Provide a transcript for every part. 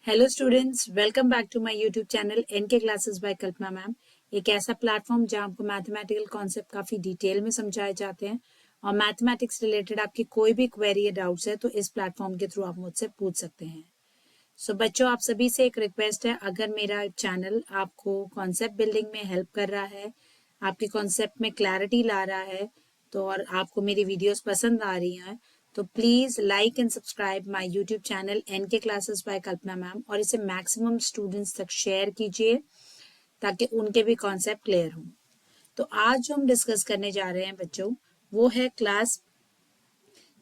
Hello students, welcome back to my YouTube channel NK classes by Kalpana ma'am. एक ऐसा platform जहां आपको mathematical concept काफ़ी डिटेल में समझाए जाते हैं और मैथमेटिक्स रिलेटेड आपकी कोई भी क्वेरी या डाउट्स है तो इस प्लेटफॉर्म के थ्रू आप मुझसे पूछ सकते हैं। सो बच्चों, आप सभी से एक रिक्वेस्ट है, अगर मेरा चैनल आपको कॉन्सेप्ट बिल्डिंग में हेल्प कर रहा है, आपके कॉन्सेप्ट में क्लैरिटी ला रहा है तो और आपको मेरी वीडियोस पसंद आ रही हैं तो please like and subscribe my YouTube channel NK classes by Kalpana ma'am और इसे मैक्सिमम स्टूडेंट्स तक शेयर कीजिए ताकि उनके भी कॉन्सेप्ट क्लियर हों। तो आज जो हम डिस्कस करने जा रहे हैं बच्चों, वो है क्लास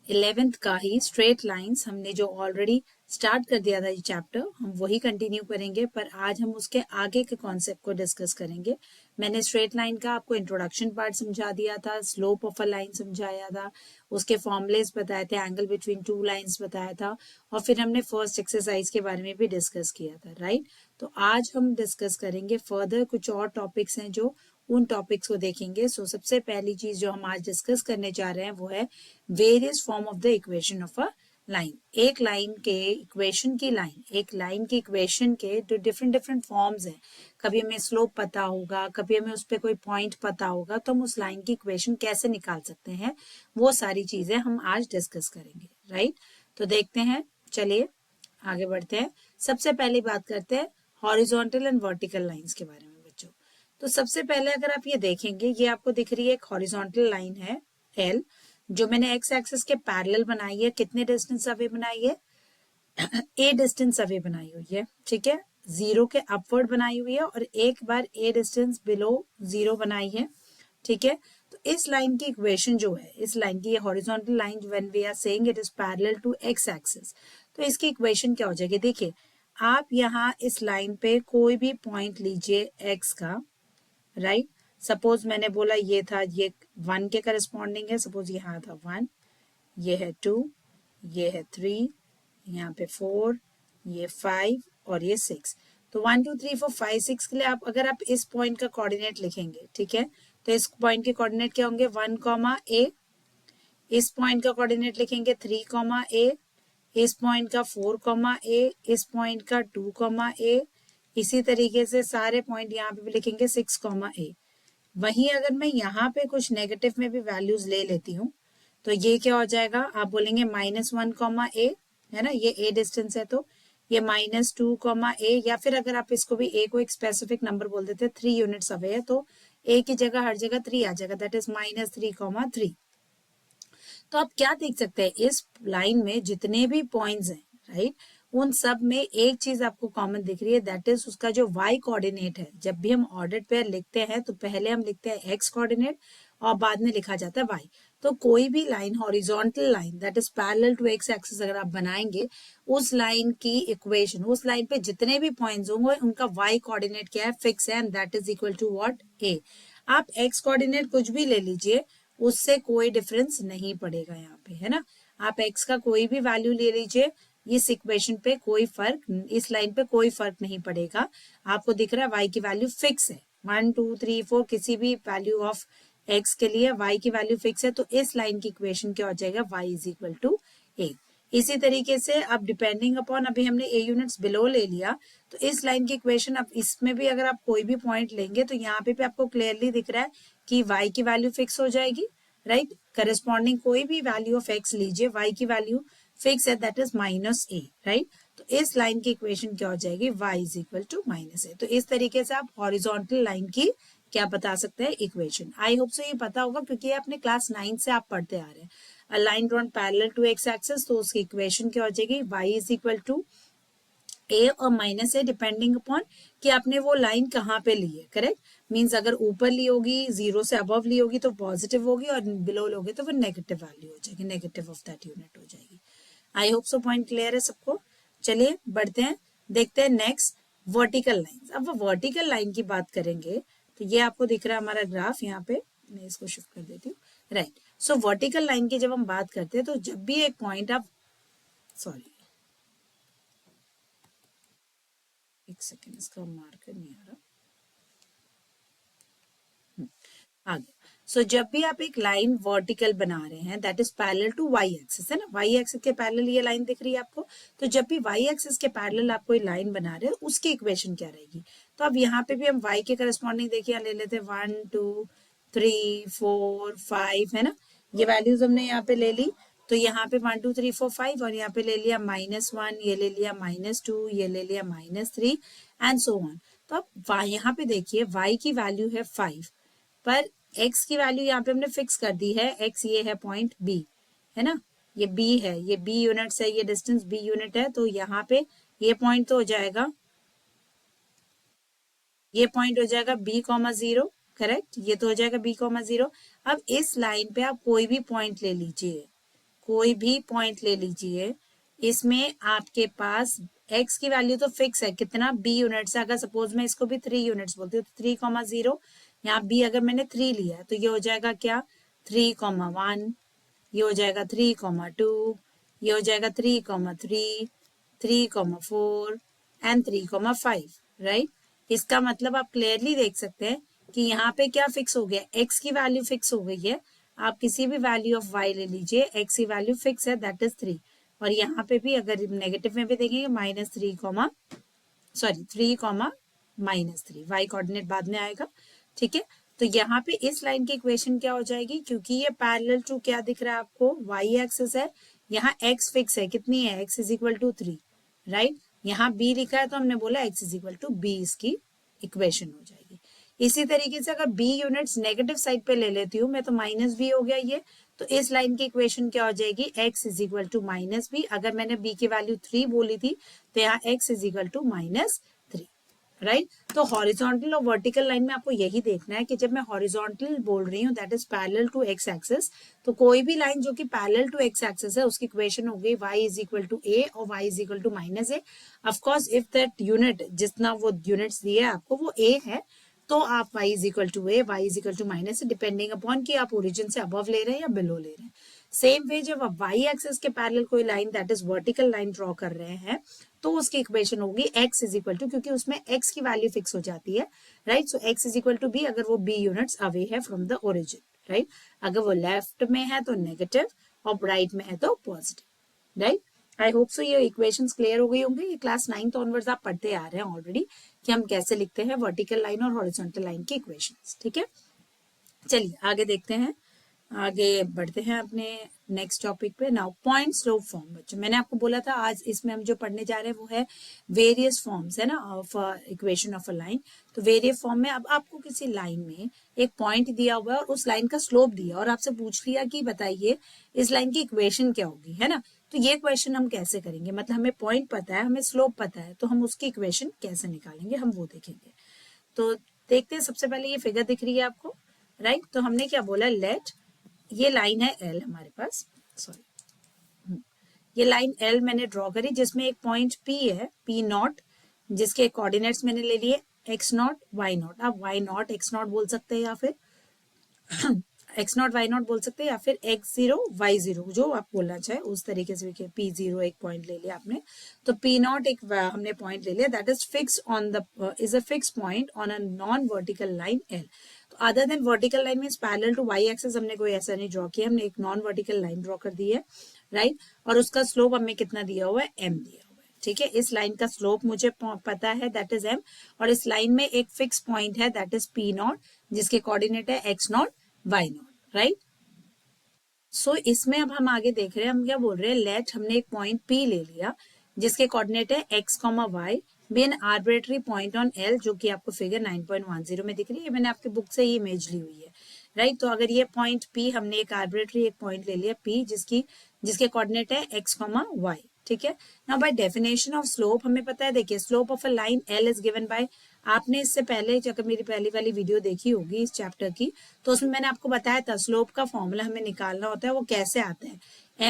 11th का ही स्ट्रेट लाइंस। हमने जो ऑलरेडी स्टार्ट कर दिया था ये चैप्टर, हम वही कंटिन्यू करेंगे, पर आज हम उसके आगे के कॉन्सेप्ट को डिस्कस करेंगे। मैंने स्ट्रेट लाइन का आपको इंट्रोडक्शन पार्ट समझा दिया था, स्लोप ऑफ अ लाइन समझाया था, उसके फॉर्मुलेस बताए थे, एंगल बिटवीन टू लाइंस बताया था और फिर हमने फर्स्ट एक्सरसाइज के बारे में भी डिस्कस किया था, राइट। तो आज हम डिस्कस करेंगे फर्दर कुछ और टॉपिक्स हैं जो उन टॉपिक्स को देखेंगे। सो सबसे पहली चीज जो हम आज डिस्कस करने जा रहे हैं वो है various form of the equation of a line. एक लाइन के इक्वेशन की एक लाइन की इक्वेशन के जो डिफरेंट डिफरेंट फॉर्म्स हैं, कभी हमें स्लोप पता होगा, कभी हमें उस पर कोई पॉइंट पता होगा, तो हम उस लाइन की इक्वेशन कैसे निकाल सकते हैं, वो सारी चीजें हम आज डिस्कस करेंगे, राइट। तो देखते हैं, चलिए आगे बढ़ते हैं। सबसे पहले बात करते हैं हॉरिजॉन्टल एंड वर्टिकल लाइंस के बारे में बच्चों। तो सबसे पहले अगर आप ये देखेंगे, ये आपको दिख रही है एक हॉरिजॉन्टल लाइन है एल, जो मैंने एक्स एक्सिस के पैरेलल बनाई है। कितने डिस्टेंस अवे बनाई है? ए डिस्टेंस अवे बनाई हुई है, ठीक है। जीरो के अपवर्ड बनाई हुई है और एक बार ए डिस्टेंस बिलो जीरो बनाई है, ठीक है। तो इस लाइन की इक्वेशन जो है, इस लाइन की, ये horizontal line when we are saying it is parallel to x axis, तो इसकी इक्वेशन क्या हो जाएगी? देखिए, आप यहाँ इस लाइन पे कोई भी पॉइंट लीजिए एक्स का, राइट। सपोज मैंने बोला ये था, ये 1 के करस्पॉन्डिंग है, सपोज यहाँ था 1, ये है 2, ये है 3, यहाँ पे 4, ये 5 और ये 6। तो 1 2 3 4 5 6 के लिए आप अगर आप इस पॉइंट का कोऑर्डिनेट लिखेंगे, ठीक है, तो इस पॉइंट के कोऑर्डिनेट क्या होंगे? 1 कॉमा ए। इस पॉइंट का कोऑर्डिनेट लिखेंगे 3 कॉमा ए, इस पॉइंट का 4 कॉमा ए, इस पॉइंट का 2 कॉमा ए, इसी तरीके से सारे पॉइंट यहाँ पे भी लिखेंगे 6 कॉमा ए। वहीं अगर मैं यहाँ पे कुछ नेगेटिव में भी वैल्यूज ले लेती हूँ तो ये क्या हो जाएगा? आप बोलेंगे -1 कॉमा ए, है ना, ये ए डिस्टेंस है, तो ये -2 कॉमा ए, या फिर अगर आप इसको भी ए को एक स्पेसिफिक नंबर बोल देते, 3 यूनिट्स अवे है, तो ए की जगह हर जगह 3 आ जाएगा, दैट इज -3 कॉमा 3। तो आप क्या देख सकते हैं, इस लाइन में जितने भी पॉइंट्स हैं, राइट, उन सब में एक चीज आपको कॉमन दिख रही है, दैट इज उसका जो y कोऑर्डिनेट है। जब भी हम ऑर्डर्ड पेयर लिखते हैं तो पहले हम लिखते हैं x कोऑर्डिनेट और बाद में लिखा जाता है y। तो कोई भी line, horizontal line that is parallel to x axis अगर आप बनाएंगे, उस लाइन की इक्वेशन, उस लाइन पे जितने भी पॉइंट्स होंगे उनका y कोऑर्डिनेट क्या है? फिक्स है, and that is equal to what? a। आप x कोऑर्डिनेट कुछ भी ले लीजिए, उससे कोई डिफरेंस नहीं पड़ेगा यहाँ पे, है ना। आप x का कोई भी वैल्यू ले लीजिए, इस इक्वेशन पे कोई फर्क, इस लाइन पे कोई फर्क नहीं पड़ेगा। आपको दिख रहा है y की वैल्यू फिक्स है, 1 2 3 4 किसी भी वैल्यू ऑफ x के लिए y की वैल्यू फिक्स है, तो इस लाइन की इक्वेशन क्या हो जाएगा? y is equal to a। इसी तरीके से अब डिपेंडिंग अपॉन, अभी हमने a यूनिट्स बिलो ले लिया, तो इस लाइन की इक्वेशन, अब इसमें भी अगर आप कोई भी पॉइंट लेंगे तो यहाँ पे भी आपको क्लियरली दिख रहा है कि y की वैल्यू फिक्स हो जाएगी, राइट। करस्पॉन्डिंग कोई भी वैल्यू ऑफ x लीजिए, y की वैल्यू फिक्स है, दैट इज -a, राइट। तो इस लाइन की इक्वेशन क्या हो जाएगी? y is equal to -a। तो इस तरीके से आप हॉरिजॉन्टल लाइन की क्या बता सकते हैं? इक्वेशन। आई होप सो ये पता होगा क्योंकि ये अपने क्लास 9 से आप पढ़ते आ रहे हैं। A line drawn parallel to x axis, तो उसकी इक्वेशन क्या हो जाएगी? y is equal to a और -a डिपेंडिंग अपॉन कि आपने वो लाइन कहाँ पे ली है, करेक्ट। मीन्स अगर ऊपर ली होगी, जीरो से अबव ली होगी तो पॉजिटिव होगी, और बिलो लोगे तो वो नेगेटिव वैल्यू हो जाएगी, नेगेटिव ऑफ दैट यूनिट हो जाएगी। आई होप सो पॉइंट क्लियर है सबको। चलिए बढ़ते हैं, देखते हैं नेक्स्ट वर्टिकल लाइन। अब वो वर्टिकल लाइन की बात करेंगे तो ये आपको दिख रहा है हमारा ग्राफ यहाँ पे, मैं इसको शिफ्ट कर देती हूँ, राइट। सो वर्टिकल लाइन की जब हम बात करते हैं तो जब भी एक पॉइंट आप, सॉरी एक सेकेंड, इसका मार्कर नहीं आ रहा, आ गया। सो जब भी आप एक लाइन वर्टिकल बना रहे हैं that is parallel to y axis, है ना, वाई एक्सिस के पैरेलल ये लाइन दिख रही है आपको, तो जब भी वाई एक्सिस के पैरेलल आप कोई लाइन बना रहे हैं उसकी इक्वेशन क्या रहेगी। तो अब यहाँ पे भी हम वाई के करस्पॉन्डिंग देखिए ले लेते हैं 1 2 3 4 5, है ना, ये वैल्यूज हमने यहाँ पे ले ली। तो यहाँ पे 1 2 3 4 5 और यहाँ पे ले लिया -1, ये ले लिया -2, ये ले लिया -3 एंड सो ऑन। तो अब यहाँ पे देखिए y की वैल्यू है 5, पर x की वैल्यू यहाँ पे हमने फिक्स कर दी है, x ये है पॉइंट b, है ना, ये b है, ये b यूनिट्स है, ये डिस्टेंस b यूनिट है। तो यहाँ पे ये पॉइंट तो हो जाएगा, ये पॉइंट हो जाएगा b,0, करेक्ट, ये तो हो जाएगा b,0। अब इस लाइन पे आप कोई भी पॉइंट ले लीजिए, कोई भी पॉइंट ले लीजिए, इसमें आपके पास x की वैल्यू तो फिक्स है, कितना b यूनिट्स है। अगर सपोज मैं इसको भी 3 यूनिट्स बोलती हूँ तो 3,0, यहाँ b अगर मैंने 3 लिया तो ये हो जाएगा क्या 3,1, ये हो जाएगा 3,2, ये हो जाएगा 3,3, 3,4 एंड 3,5, राइट। इसका मतलब आप क्लियरली देख सकते हैं कि यहाँ पे क्या फिक्स हो गया, x की वैल्यू फिक्स हो गई है। आप किसी भी वैल्यू ऑफ y ले लीजिए, x की वैल्यू फिक्स है दैट इज 3, और यहाँ पे भी अगर नेगेटिव में भी देखेंगे -3, y कोऑर्डिनेट बाद में आएगा, ठीक है। तो यहाँ पे इस लाइन की इक्वेशन क्या हो जाएगी, क्योंकि ये पैरेलल टू क्या दिख रहा है आपको, y एक्सिस है, यहाँ x फिक्स है, कितनी है, x is equal to 3, right. यहाँ b लिखा है तो हमने बोला x is equal to b, इसकी इक्वेशन हो जाएगी। इसी तरीके से अगर b यूनिट्स नेगेटिव साइड पे ले लेती हूँ मैं तो -b हो गया ये, तो इस लाइन की इक्वेशन क्या हो जाएगी, x is equal to -b। अगर मैंने b की वैल्यू 3 बोली थी तो यहाँ x is equal to -3, right. तो हॉरिजॉन्टल और वर्टिकल लाइन में आपको यही देखना है कि जब मैं हॉरिजॉन्टल बोल रही हूँ that is parallel to x axis, तो कोई भी लाइन जो कि पैरेलल टू x एक्सिस है उसकी इक्वेशन हो गई y is equal to a और y is equal to -a। Of course if that unit जितना वो यूनिट्स दिए आपको वो a है तो आप y is equal to a, y is equal to -a, depending upon कि आप ओरिजिन से अबव ले रहे हैं या बिलो ले रहे हैं। सेम वे जब आप y एक्सिस के पैरेलल कोई line that is vertical line draw कर रहे हैं तो उसकी इक्वेशन होगी x इज इक्वल टू, क्योंकि उसमें x की वैल्यू फिक्स हो जाती है, right. So x is equal to b अगर वो b यूनिट्स अवे है फ्रॉम द ओरिजिन, राइट। अगर वो लेफ्ट में है तो नेगेटिव और राइट में है तो पॉजिटिव, राइट। आई होप सो ये इक्वेशंस क्लियर हो गई होंगी। ये क्लास 9th ऑनवर्ड्स आप पढ़ते आ रहे हैं ऑलरेडी कि हम कैसे लिखते हैं वर्टिकल लाइन और हॉरिजॉन्टल लाइन की इक्वेशंस, ठीक है। चलिए आगे देखते हैं, आगे बढ़ते हैं अपने नेक्स्ट टॉपिक पे। Now point slope form. बच्चों मैंने आपको बोला था आज इसमें हम जो पढ़ने जा रहे हैं वो है वेरियस फॉर्म्स, है ना, of equation of a line. तो वेरियस फॉर्म में अब आपको किसी लाइन में एक पॉइंट दिया हुआ है और उस लाइन का स्लोप दिया और आपसे पूछ लिया कि बताइए इस लाइन की इक्वेशन क्या होगी, है ना। तो ये क्वेश्चन हम कैसे करेंगे, मतलब हमें पॉइंट पता है, हमें स्लोप पता है, तो हम उसकी इक्वेशन कैसे निकालेंगे हम वो देखेंगे। तो देखते हैं, सबसे पहले ये फिगर दिख रही है आपको, राइट। तो हमने क्या बोला, लेट, ये लाइन है L हमारे पास, सॉरी ये लाइन L मैंने ड्रॉ करी जिसमें एक पॉइंट P है, P0, जिसके कोऑर्डिनेट्स मैंने ले लिए x0 y0। आप y0 x0 बोल सकते हैं या फिर x0 y0 बोल सकते हैं या फिर x0 y0, जो आप बोलना चाहे उस तरीके से भी। P0 एक पॉइंट ले लिया आपने, तो P0 एक हमने पॉइंट ले लिया that is fix on the is a fix point on a non vertical line L। तो other than vertical line means parallel to y axis हमने कोई ऐसा नहीं ड्रॉ किया, हमने एक नॉन वर्टिकल लाइन ड्रॉ कर दी है, राइट। और उसका स्लोप हमें कितना दिया हुआ है, m दिया हुआ है, ठीक है। इस लाइन का स्लोप मुझे पता है दैट इज m, और इस लाइन में एक फिक्स पॉइंट है दैट इज P0 जिसके कोऑर्डिनेट है x0 y0, राइट। सो इसमें अब हम आगे देख रहे हैं, हम क्या बोल रहे हैं, लेट हमने एक पॉइंट P ले लिया जिसके कोऑर्डिनेट है x, y be an arbitrary point on L, जो कि आपको फिगर 9.10 में दिख रही है। मैंने आपके बुक से ही इमेज ली हुई है, राइट। तो अगर ये पॉइंट P हमने एक आर्बिट्रेरी एक पॉइंट ले लिया P जिसके कोऑर्डिनेट है x, y, ठीक है। Now by definition of slope हमें पता है, देखिए slope of a line L is given by, आपने इससे पहले अगर मेरी पहली वाली वीडियो देखी होगी इस चैप्टर की तो उसमें मैंने आपको बताया था स्लोप का फॉर्मूला हमें निकालना होता है, वो कैसे आता है,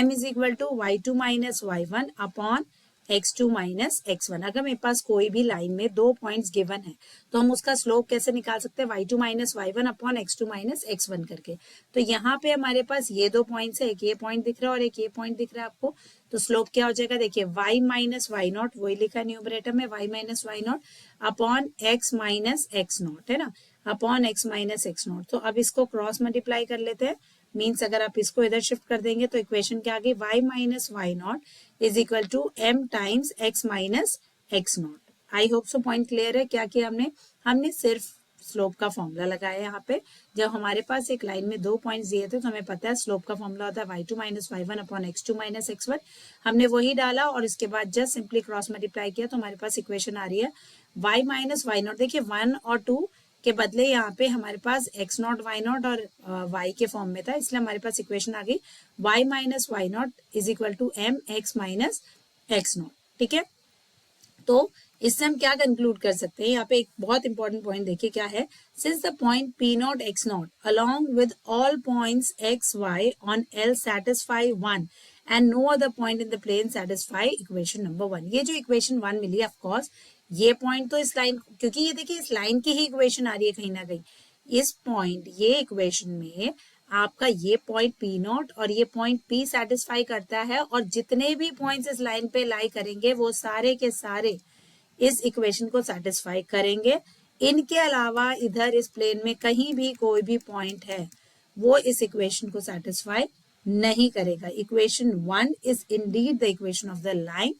m is equal to y2 minus y1 upon x2 minus x1। अगर मेरे पास कोई भी लाइन में दो पॉइंट्स गिवन है तो हम उसका स्लोप कैसे निकाल सकते हैं, y2 minus y1 upon x2 minus x1 करके। तो यहाँ पे हमारे पास ये दो पॉइंट्स है, एक ये पॉइंट दिख रहा है और एक ये पॉइंट दिख रहा है आपको। तो स्लोप क्या हो जाएगा, देखिए y माइनस y0, वही लिखा है न्यूमरेटर में, y minus y0 upon x minus x0, है ना। Upon x minus x not. तो अब इसको क्रॉस मल्टीप्लाई कर लेते हैं, मीन्स अगर आप इसको इधर शिफ्ट कर देंगे तो इक्वेशन क्या आ गई, y minus y naught is equal to m times x minus x naught. I hope so point clear है। क्या किया हमने, हमने सिर्फ स्लोप का फॉर्मूला लगाया यहाँ पे। जब हमारे पास एक लाइन में 2 पॉइंट्स दिए थे तो हमें पता है स्लोप का फॉर्मूला होता है y2 minus y one upon x2 minus x1। हमने वही डाला और इसके बाद जस्ट सिंपली क्रॉस मल्टीप्लाई किया तो हमारे पास इक्वेशन आ रही है y माइनस वाई नॉट। देखिए 1 और 2 के बदले यहाँ पे हमारे पास x नॉट वाई नॉट और y के फॉर्म में था, इसलिए हमारे पास इक्वेशन आ गई y minus y naught is equal to m x minus x naught. ठीक है, तो इससे हम क्या कंक्लूड कर सकते हैं, यहाँ पे एक बहुत इंपॉर्टेंट पॉइंट देखिए क्या है, since the point P naught x naught along with all points x y on L satisfy one and no other point in the plane satisfy equation number one. ये जो इक्वेशन वन मिली of course ये point तो इस line, क्योंकि ये देखिए इस लाइन की ही इक्वेशन आ रही है कहीं ना कहीं, इस पॉइंट ये इक्वेशन में आपका ये पॉइंट पी नॉट और ये पॉइंट पी सेटिस्फाई करता है, और जितने भी पॉइंट्स इस लाइन पे लाई करेंगे वो सारे के सारे इस इक्वेशन को सेटिस्फाई करेंगे। इनके अलावा इधर इस प्लेन में कहीं भी कोई भी पॉइंट है वो इस इक्वेशन को सेटिस्फाई नहीं करेगा। Equation one is Indeed the equation of the line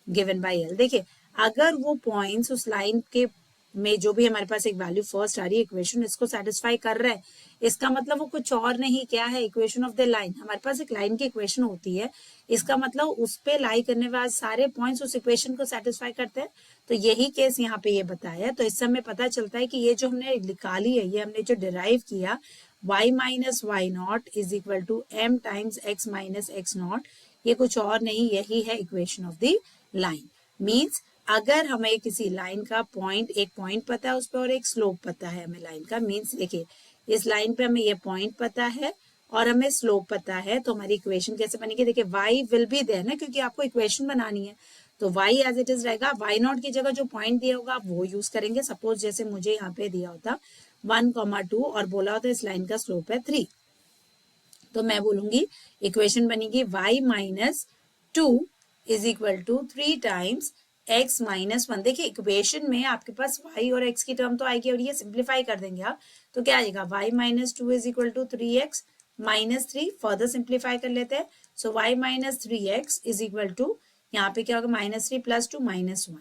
given by L. देखिए अगर वो पॉइंट्स उस लाइन के में जो भी हमारे पास एक वैल्यू फर्स्ट आ रही है इक्वेशन इसको सेटिस्फाई कर रहा है, इसका मतलब वो कुछ और नहीं क्या है, इक्वेशन ऑफ द लाइन। हमारे पास एक लाइन की इक्वेशन होती है, इसका मतलब उस पे लाई करने वाले सारे पॉइंट्स उस इक्वेशन को सेटिस्फाई करते हैं। तो यही केस यहाँ पे ये बताया है। तो इससे हमें पता चलता है कि ये जो हमने निकाली है, ये हमने जो डिराइव किया y minus y naught is equal to m times x minus x naught, ये कुछ और नहीं, यही है equation of the line. Means अगर हमें किसी लाइन का पॉइंट, एक पॉइंट पता है उस पर और एक स्लोप पता है हमें लाइन का, मीन्स देखिए इस लाइन पे हमें ये पॉइंट पता है और हमें स्लोप पता है, तो हमारी इक्वेशन कैसे बनेगी, देखिए y विल बी देयर ना, क्योंकि आपको इक्वेशन बनानी है तो y एज इट इज रहेगा। y नॉट की जगह जो पॉइंट दिया होगा आप वो यूज करेंगे। सपोज जैसे मुझे यहाँ पे दिया होता 1,2 और बोला होता इस लाइन का स्लोप है 3, तो मैं बोलूंगी इक्वेशन बनेगी y minus 2 is equal to 3 times x minus 1। देखिए इक्वेशन में आपके पास y और x की टर्म तो आएगी और ये सिंप्लीफाई कर देंगे आप, तो क्या आएगा y minus 2 is equal to 3x minus 3, further simplify कर लेते हैं। So y minus 3x is equal to, यहाँ पे क्या होगा माइनस 3 प्लस 2 माइनस 1।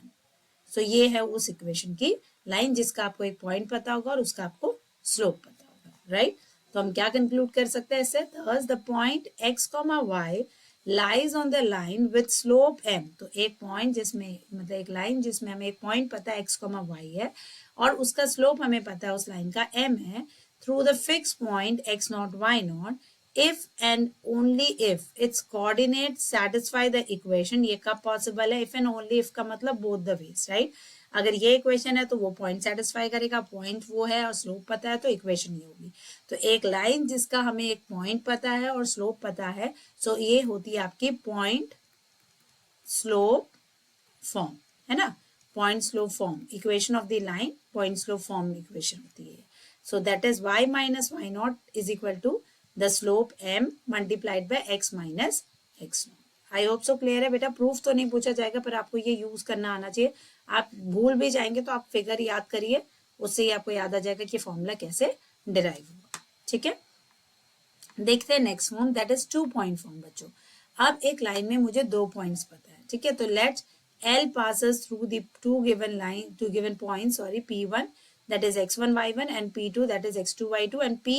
सो ये है उस इक्वेशन की लाइन जिसका आपको एक पॉइंट पता होगा और उसका आपको स्लोप पता होगा, राइट। तो हम क्या कंक्लूड कर सकते हैं इससे, thus the point x, y lies on the line with slope m। तो एक पॉइंट जिसमें मतलब एक लाइन जिसमें हमें एक पॉइंट पता है x, y है और उसका स्लोप हमें पता है उस लाइन का m है, through the fixed point x naught y naught if and only if its coordinates satisfy the equation। ये कब पॉसिबल है, if and only if का मतलब both the ways, right। अगर ये इक्वेशन है तो वो पॉइंट सेटिस्फाई करेगा, पॉइंट वो है और स्लोप पता है तो इक्वेशन ये होगी। तो एक लाइन जिसका हमें एक पॉइंट पता है और स्लोप पता है, सो ये होती है आपकी पॉइंट स्लोप फॉर्म, है ना, point slope form equation of the line, point slope form equation होती है। So that is y minus y naught is equal to the slope m multiplied by x minus x naught. I hope so clear है बेटा। Proof तो नहीं पूछा जाएगा पर आपको ये यूज करना आना चाहिए। आप भूल भी जाएंगे तो आप फिगर याद करिए, उससे ही आपको याद आ जाएगा कि फॉर्मूला कैसे डिराइव होगा। ठीक है, देखते हैं next form, that is 2 point form बच्चों। अब एक लाइन में मुझे 2 पॉइंट्स पता है, ठीक है, तो let's L passes through the two given points, sorry, P1 that is x1 y1 and P2 that is x2 y2 and P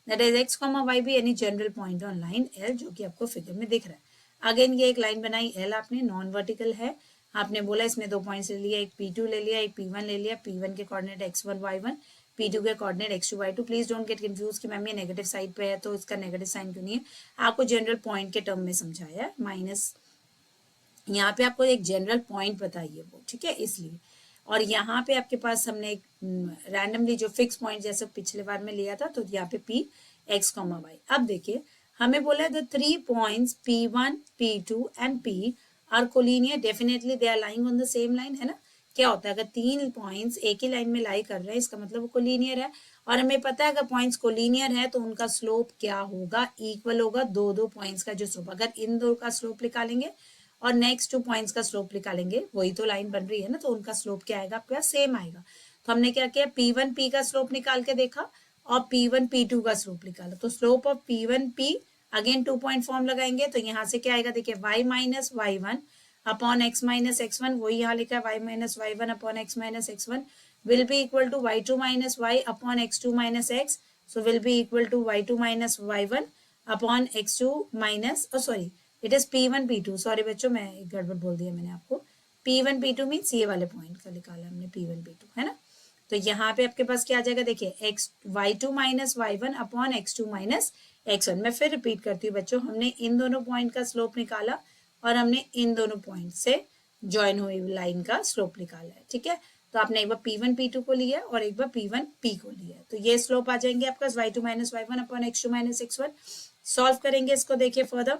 that is x y भी any general point on line L जो कि आपको figure में दिख रहा है। Again ये एक लाइन बनाई L आपने, नॉन वर्टिकल है, आपने बोला इसमें 2 पॉइंट्स ले लिया, एक P2 ले लिया, एक P1 ले लिया। P1 के कोऑर्डिनेट x1 y1, P2 के coordinate x2 y2। Please don't get confuse कि मैम ये नेगेटिव साइड पे है तो इसका नेगेटिव साइन क्यों नहीं है, आपको जनरल पॉइंट के टर्म में समझाया, माइनस यहाँ पे आपको एक जनरल पॉइंट बताइए वो, ठीक है, इसलिए। और यहाँ पे आपके पास हमने एक रैंडमली जो फिक्स पॉइंट जैसे पिछले बार में लिया था, तो यहाँ पे P x, y। अब देखिए हमें बोला the 3 points P1, P2 and P are collinear, definitely they are lying on the same line, है ना। क्या होता है अगर 3 पॉइंट्स एक ही लाइन में लाई कर रहे हैं इसका मतलब वो कोलिनियर है, और हमें पता है अगर पॉइंट्स कोलिनियर है तो उनका स्लोप क्या होगा, इक्वल होगा 2 पॉइंट्स का जो स्लोप। अगर इन 2 का स्लोप निकालेंगे और नेक्स्ट 2 पॉइंट्स का स्लोप निकालेंगे, वही तो लाइन बन रही है ना, तो उनका स्लोप क्या आएगा आपके पास, सेम आएगा। तो हमने क्या किया, P1 P का स्लोप निकाल के देखा और P1 P2 का स्लोप निकाला। तो slope of P1 P, again 2 point form लगाएंगे तो यहाँ से क्या आएगा, देखिए y minus y1 upon x minus x1, वही यहाँ लिखा है y minus y1 upon x minus x1 will be equal to y2 minus y upon x2 minus x, so will be equal to y2 minus y1 upon x2 minus, oh sorry, it is P1 P2, sorry बच्चों मैं एक गड़बड़ बोल दिया मैंने आपको, P1 P2 means ये वाले पॉइंट का निकाला हमने P1 P2, है ना। तो यहाँ पे आपके पास क्या आ जाएगा, देखिए x y2 minus y1 upon x2 minus x1। मैं फिर रिपीट करती हूँ बच्चों, हमने इन दोनों पॉइंट का स्लोप निकाला और हमने इन दोनों पॉइंट से ज्वाइन हुई लाइन का स्लोप निकाला है, ठीक है। तो आपने एक बार P1 P2 को लिया और एक बार P1 P को लिया, तो ये स्लोप आ जाएंगे आपका y2 minus y1 upon x2 minus x1। Solve करेंगे इसको, देखिए फर्दर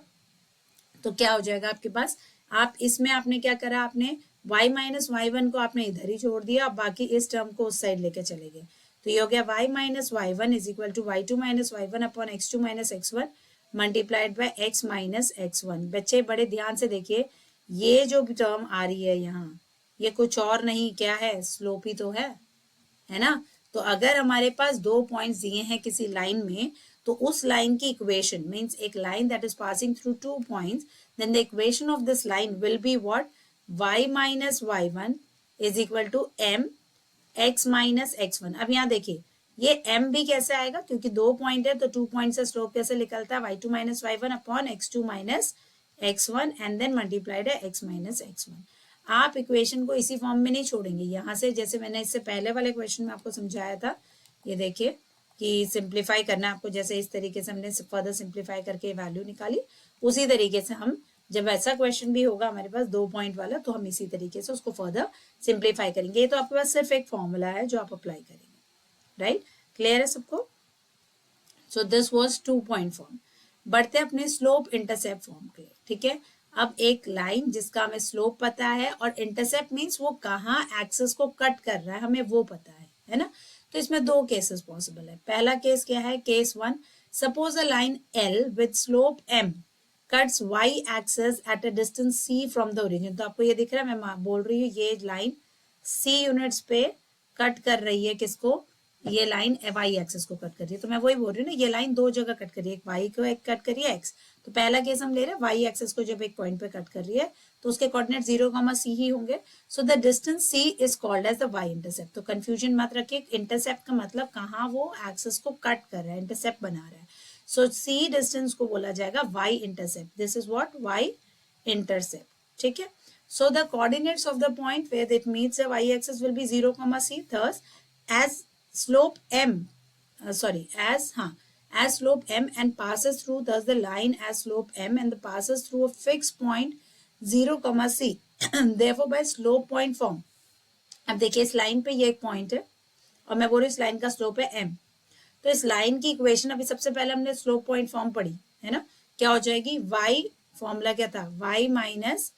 तो क्या हो जाएगा आपके पास, आप इसमें आपने क्या करा, आपने y माइनस y1 को आपने इधर ही छोड़ दिया, अब बाकी इस टर्म को उस साइड लेके चले गए। तो ये हो गया y minus y1 is equal to y2 minus y1 upon x2 minus x1 multiplied by x minus x1। बच्चे बड़े ध्यान से देखिए, ये जो टर्म आ रही है यहाँ, ये कुछ और नहीं क्या है, स्लोप ही तो है ना। तो अगर हमारे पास दो पॉइंट्स दिए हैं किसी लाइन में, तो उस लाइन की इक्वेशन मीन्स एक line that is passing through two points, then the equation of this line will be what, y minus y1 is equal to m x minus x1। अब यहाँ देखिए ये m भी कैसे आएगा, क्योंकि दो पॉइंट है तो 2 पॉइंट से स्लोप कैसे निकलता है, y2 minus y1 upon x2 minus x1 and then multiplied है x माइनस x1। आप इक्वेशन को इसी फॉर्म में नहीं छोड़ेंगे, यहाँ से जैसे मैंने इससे पहले वाले क्वेश्चन में आपको समझाया था, ये देखिए कि सिंप्लीफाई करना आपको, जैसे इस तरीके से हमने फर्दर सिंप्लीफाई करके वैल्यू निकाली, उसी तरीके से हम जब ऐसा क्वेश्चन भी होगा हमारे पास 2 पॉइंट वाला, तो हम इसी तरीके से उसको फर्दर सिंप्लीफाई करेंगे। ये तो आपके पास सिर्फ एक फॉर्मूला है जो आप अप्लाई करेंगे, राइट, क्लियर है सबको। So this was 2 point form. बढ़ते अपने स्लोप इंटरसेप्ट फॉर्म के, ठीक है। अब एक लाइन जिसका हमें स्लोप पता है और इंटरसेप्ट मीन्स वो कहाँ एक्सिस को कट कर रहा है हमें वो पता है ना। तो इसमें दो केसेस पॉसिबल है। पहला केस क्या है, case 1, suppose a line L with slope M cuts y axis at a distance c from the origin. तो आपको ये दिख रहा है, मैं बोल रही हूँ ये लाइन c यूनिट्स पे कट कर रही है किसको, ये लाइन y एक्सिस को कट कर रही है। तो मैं वही बोल रही हूँ ना, ये लाइन दो जगह कट कर रही है, एक y को एक कट कर रही है x। तो पहला केस हम ले रहे हैं y एक्सिस को जब एक पॉइंट पे कट कर रही है तो उसके कोऑर्डिनेट 0,c ही होंगे। So the distance c is called as the y intercept. तो कंफ्यूजन मत रखिए, इंटरसेप्ट का मतलब कहाँ वो एक्सिस को कट कर रहा है, इंटरसेप्ट बना रहा है। सो c डिस्टेंस को बोला जाएगा y intercept, this is what y intercept, ठीक है। So the coordinates of the point where it meets the y-axis will be 0,c. Thus, as slope m, as slope m and passes through, thus the line as slope m and passes through a fixed point 0,c. Therefore, by slope point form. अब देखिए इस line पे ये एक point है और मैं बोल रही हूँ इस लाइन का स्लोप है m। तो इस लाइन की इक्वेशन अभी सबसे पहले हमने स्लोप पॉइंट फॉर्म पढ़ी है ना, क्या हो जाएगी, y फॉर्मूला क्या था, y माइनस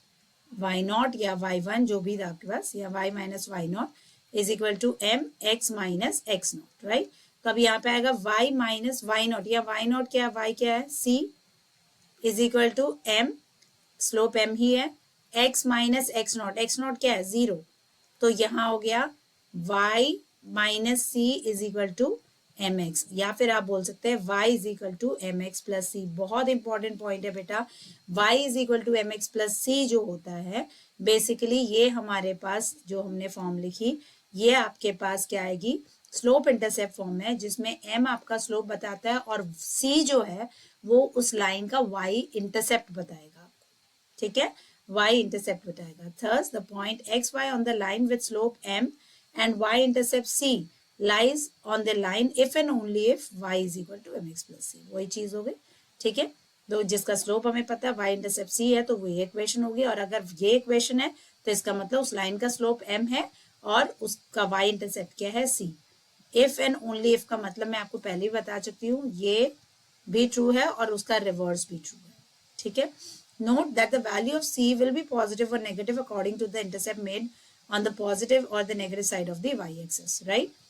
y नॉट या y1 जो भी था आपके पास, या y minus y naught is equal to m x minus x naught, right. तो अब यहाँ पे आएगा y माइनस y नॉट, या y नॉट क्या है, y क्या है c is equal to m, slope m ही है, x माइनस x नॉट क्या है 0। तो यहाँ हो गया y minus c is equal to mx, या फिर आप बोल सकते हैं y is equal to mx plus c। बहुत इंपॉर्टेंट पॉइंट है बेटा, y is equal to mx plus c जो होता है बेसिकली ये हमारे पास जो हमने फॉर्म लिखी, ये आपके पास क्या आएगी, स्लोप इंटरसेप्ट फॉर्म है, जिसमें m आपका स्लोप बताता है और c जो है वो उस लाइन का y इंटरसेप्ट बताएगा आपको, ठीक है, y इंटरसेप्ट बताएगा। Thus the point xy on the line with slope m and y intercept c lies on the line if and only if y is equal to mx plus c। वही चीज हो गई, ठीक है। तो जिसका slope हमें पता है y इंटरसेप्ट c है, तो वो ये इक्वेशन होगी, और अगर ये इक्वेशन है तो इसका मतलब उस लाइन का स्लोप m है और उसका y इंटरसेप्ट क्या है c। If and only if का मतलब मैं आपको पहले ही बता चुकी हूँ, ये भी ट्रू है और उसका रिवर्स भी ट्रू है, ठीक है। Note that the value of c will be positive और negative according to the intercept made on the positive और the negative side of the y axis, right.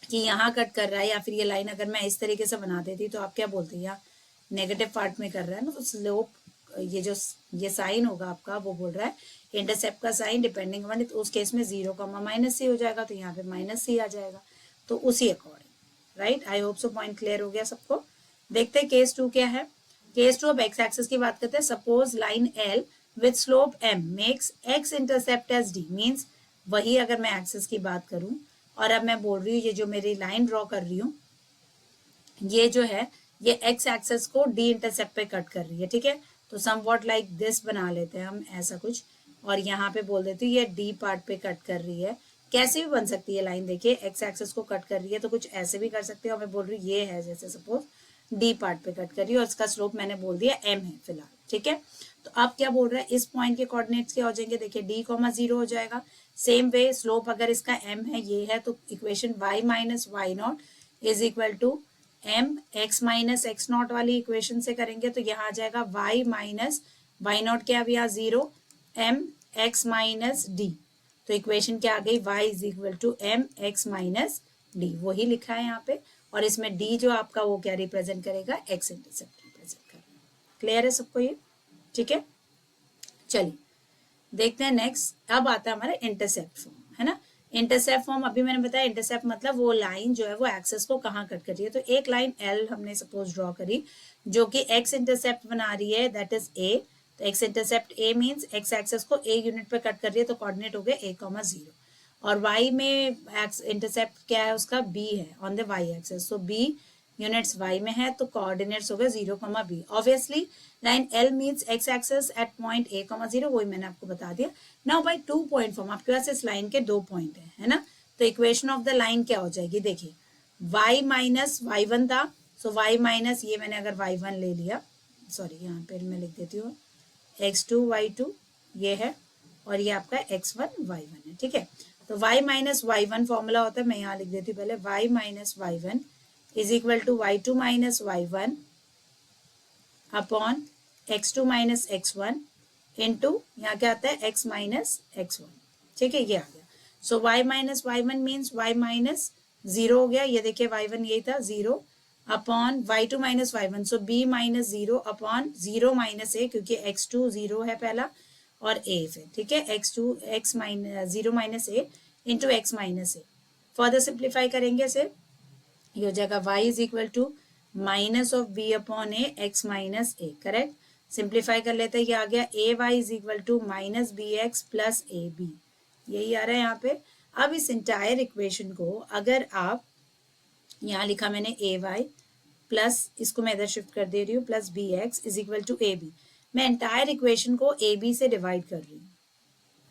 कि यहाँ कट कर रहा है या फिर ये लाइन अगर मैं इस तरीके से बना देती तो आप क्या बोलते हैं, यहाँ नेगेटिव पार्ट में कर रहा है ना, तो स्लोप ये जो ये साइन होगा आपका, वो बोल रहा है इंटरसेप्ट का साइन डिपेंडिंग ऑन, तो उस केस में 0, -c हो जाएगा, तो यहाँ पे -c आ जाएगा, तो उसी अकॉर्डिंग, राइट। आई होप सो पॉइंट क्लियर हो गया सबको। देखते हैं केस 2 क्या है। केस 2 अब एक्स एक्सिस की बात करते हैं। Suppose line L with slope m makes x intercept as d, means वही अगर मैं एक्सिस की बात करूं और अब मैं बोल रही हूँ ये जो मेरी लाइन ड्रॉ कर रही हूँ, ये जो है ये एक्स एक्सेस को डी इंटरसेप्ट पे कट कर रही है, ठीक है। तो समवॉट लाइक दिस बना लेते हैं हम, ऐसा कुछ, और यहाँ पे बोल देती हूँ ये डी पार्ट पे कट कर रही है। कैसे भी बन सकती है लाइन, देखिए एक्स एक्सेस को कट कर रही है तो कुछ ऐसे भी कर सकते हो। मैं बोल रही हूँ ये है जैसे सपोज डी पार्ट पे कट कर रही है और इसका स्लोप मैंने बोल दिया m है फिलहाल, ठीक है। तो अब क्या बोल रहा है, इस पॉइंट के कोऑर्डिनेट्स क्या हो जाएंगे, देखिए d, 0 हो जाएगा। सेम वे स्लोप अगर इसका m है, ये है, तो equation y minus y naught is equal to m x minus x naught वाली इक्वेशन से करेंगे तो यहाँ आ जाएगा y माइनस वाई नॉट, क्या अब यहाँ 0 m x माइनस डी, तो इक्वेशन क्या आ गई, y is equal to m x minus d, वही लिखा है यहाँ पे। और इसमें d जो आपका वो क्या रिप्रेजेंट करेगा, x इंटरसेप्ट रिप्रेजेंट करेगा। क्लियर है सबको ये, ठीक है। चलिए देखते हैं नेक्स्ट। अब आता है हमारा इंटरसेप्ट फॉर्म, है ना। इंटरसेप्ट फॉर्म अभी मैंने बताया, इंटरसेप्ट मतलब वो लाइन जो है वो एक्सेस को कहाँ कट कर रही है। तो एक लाइन L हमने सपोज ड्रॉ करी जो कि x इंटरसेप्ट बना रही है, दैट इज A। तो x intercept A means x axis को A यूनिट पे कट कर रही है, तो कोऑर्डिनेट हो गए a, 0। और y में एक्स इंटरसेप्ट क्या है उसका, b है ऑन द y एक्सेस, तो b यूनिट्स y में है, तो कोऑर्डिनेट्स हो गए 0, b। Obviously line L means x axis at point a, 0, वही मैंने आपको बता दिया। नाउ बाय 2 पॉइंट फॉर्म, आपके पास इस लाइन के 2 पॉइंट है ना। तो इक्वेशन ऑफ द लाइन क्या हो जाएगी, देखिए y माइनस y1 था, सो y माइनस, ये मैंने अगर y1 ले लिया, सॉरी यहाँ पे मैं लिख देती हूँ x2 y2 ये है, और ये आपका x1 y1 है, ठीक है। तो y माइनस y1 फॉर्मूला होता है, मैं यहाँ लिख देती हूँ पहले, y minus y1 is equal to y2 minus y1 upon x2 minus x1 into यहाँ क्या आता है x माइनस x1, ठीक है, ये आ गया। सो y minus y1 means y minus 0 हो गया, ये देखिए y1 यही था 0 upon y2 minus y1, so b minus 0 upon 0 minus a, क्योंकि x2 0 है पहला और a फिर, ठीक है, x2 x minus 0 minus a into x minus a। Further simplify करेंगे इसे, ये हो जाएगा y is equal to minus of b upon a x minus a, correct. Simplify कर लेते हैं, ये आ गया a y is equal to minus b x plus a b, यही आ रहा है यहाँ पे। अब इस इंटायर इक्वेशन को अगर आप, यहाँ लिखा मैंने a y प्लस, इसको मैं इधर शिफ्ट कर दे रही हूँ, plus b x is equal to a b. मैं इंटायर इक्वेशन को ए बी से डिवाइड कर रही हूँ,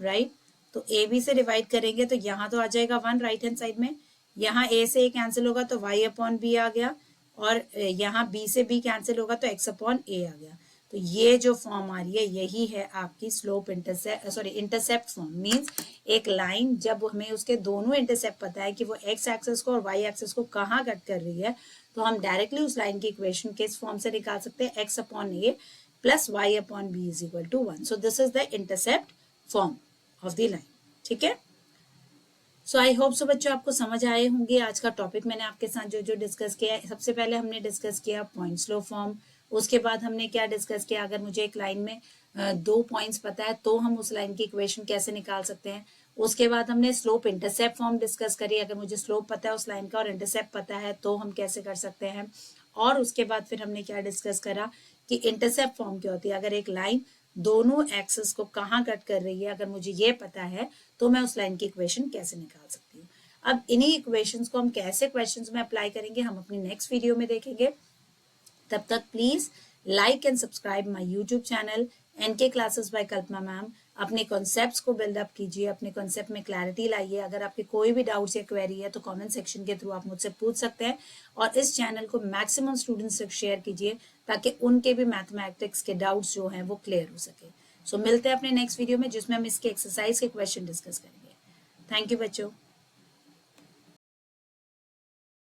राइट। तो ए बी से डिवाइड करेंगे तो यहाँ तो आ जाएगा 1 राइट हैंड साइड में, यहाँ a से a कैंसिल होगा तो y अपॉन बी आ गया, और यहाँ b से b कैंसिल होगा तो x अपॉन a आ गया। तो ये जो फॉर्म आ रही है यही है आपकी slope intercept, sorry intercept form. Means एक लाइन जब हमें उसके दोनों इंटरसेप्ट पता है कि वो x एक्सेस को और y एक्सेस को कहाँ कट कर रही है, तो हम डायरेक्टली उस लाइन की इक्वेशन किस फॉर्म से निकाल सकते हैं, x upon a plus y upon b is equal to 1। So this is the intercept form of the line, ठीक है। सो आई होप सो बच्चों आपको समझ आए होंगे। आज का टॉपिक मैंने आपके साथ जो जो डिस्कस किया है, सबसे पहले हमने डिस्कस किया पॉइंट स्लो फॉर्म, उसके बाद हमने क्या डिस्कस किया, अगर मुझे एक लाइन में 2 पॉइंट्स पता है तो हम उस लाइन की इक्वेशन कैसे निकाल सकते हैं। उसके बाद हमने स्लोप इंटरसेप्ट फॉर्म डिस्कस करी, अगर मुझे स्लोप पता है उस लाइन का और इंटरसेप्ट पता है तो हम कैसे कर सकते हैं। और उसके बाद फिर हमने क्या डिस्कस करा कि इंटरसेप्ट फॉर्म क्या होती है, अगर एक लाइन दोनों एक्सिस को कहाँ कट कर रही है, अगर मुझे ये पता है तो मैं उस लाइन की इक्वेशन कैसे निकाल सकती हूँ। अब इन्हीं इक्वेशंस को हम कैसे क्वेश्चंस में अप्लाई करेंगे हम अपनी नेक्स्ट वीडियो में देखेंगे। तब तक please like and subscribe my YouTube channel NK classes by Kalpana ma'am. अपने कॉन्सेप्ट्स को बिल्डअप कीजिए, अपने कॉन्सेप्ट में क्लैरिटी लाइए। अगर आपके कोई भी डाउट्स या क्वेरी है तो कमेंट सेक्शन के थ्रू आप मुझसे पूछ सकते हैं, और इस चैनल को मैक्सिमम स्टूडेंट्स तक शेयर कीजिए ताकि उनके भी मैथमेटिक्स के डाउट्स जो हैं वो क्लियर हो सके। सो मिलते हैं अपने नेक्स्ट वीडियो में जिसमें हम इसके एक्सरसाइज के क्वेश्चन डिस्कस करेंगे। थैंक यू बच्चों।